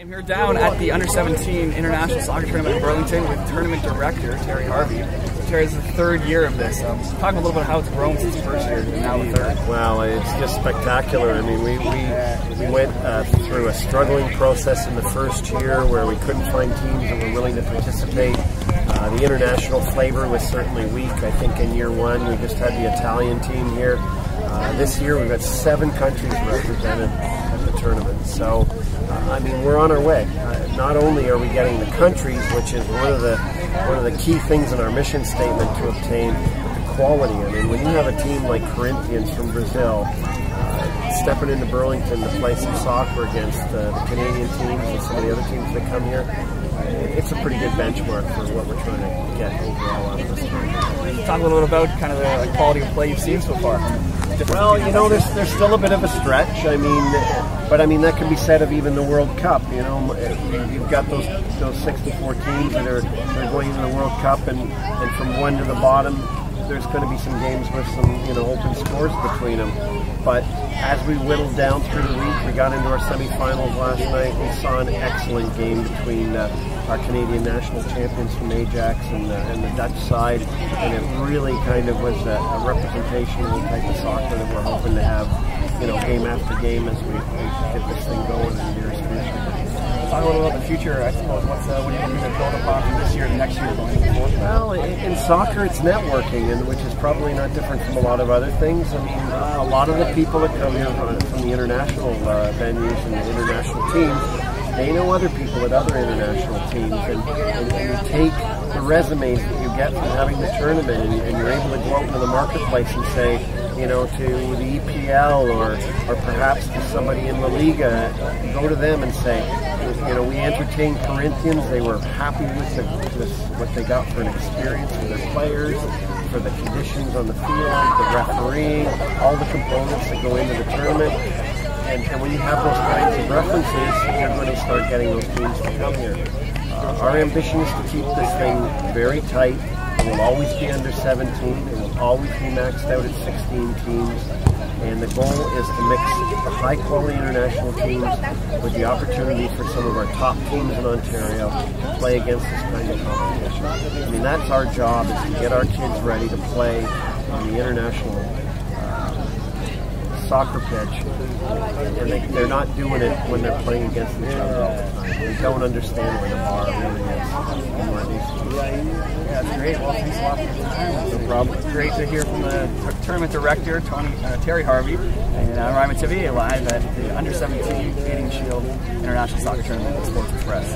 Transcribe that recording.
And we're down at the Under-17 International Soccer Tournament in Burlington with Tournament Director Terry Harvey. So Terry, this is the third year of this. Talk a little bit how it's grown since the first year and now the third. Well, it's just spectacular. I mean, we went through a struggling process in the first year where we couldn't find teams that were willing to participate. The international flavor was certainly weak. I think in year one we just had the Italian team here. This year we've got 7 countries represented at the tournament. So, I mean, we're on our way. Not only are we getting the countries, which is one of the key things in our mission statement to obtain, but the quality. I mean, when you have a team like Corinthians from Brazil stepping into Burlington to play some soccer against the Canadian teams and some of the other teams that come here, it's a pretty good benchmark for what we're trying to get overall out of this tournament. Talk a little bit about kind of the quality of play you've seen so far. Well, you know, there's still a bit of a stretch. I mean, but I mean that can be said of even the World Cup. You know, you've got those 64 teams that are going into the World Cup, and from one to the bottom, there's going to be some games with some open scores between them. But as we whittled down through the week, we got into our semifinals last night. We saw an excellent game between our Canadian national champions from Ajax and the Dutch side, and it really kind of was a representation of the type of soccer that we're hoping to have, game after game as we get this thing going in the years future. Talk a little about the future, I suppose. What are you going to build upon from this year to next year going forward? Well, in soccer, it's networking, and which is probably not different from a lot of other things. I mean, a lot of the people that come here from the international venues and the international teams, they know other people at other international teams, and you take the resumes that you get from having the tournament, and you're able to go out into the marketplace and say, to the EPL or perhaps to somebody in La Liga, go to them and say, we entertained Corinthians. They were happy with what they got for an experience for their players, for the conditions on the field, the refereeing, all the components that go into the tournament. And when you have those kinds of references, you're going to start getting those teams to come here. Our ambition is to keep this thing very tight. It will always be under 17. It will always be maxed out at 16 teams. And the goal is to mix the high-quality international teams with the opportunity for some of our top teams in Ontario to play against this kind of competition. I mean, that's our job, is to get our kids ready to play on the international soccer pitch, and they're not doing it when they're playing against each other all the time. They don't understand where the bar really is and where it needs to be. Yeah, that's great. Well, thanks a lot for your time. No problem. It's great to hear from the tournament director, Terry Harvey, and I'm Ryman TV, live at the Under-17 Canadian Shield International Soccer Tournament at Sports Express.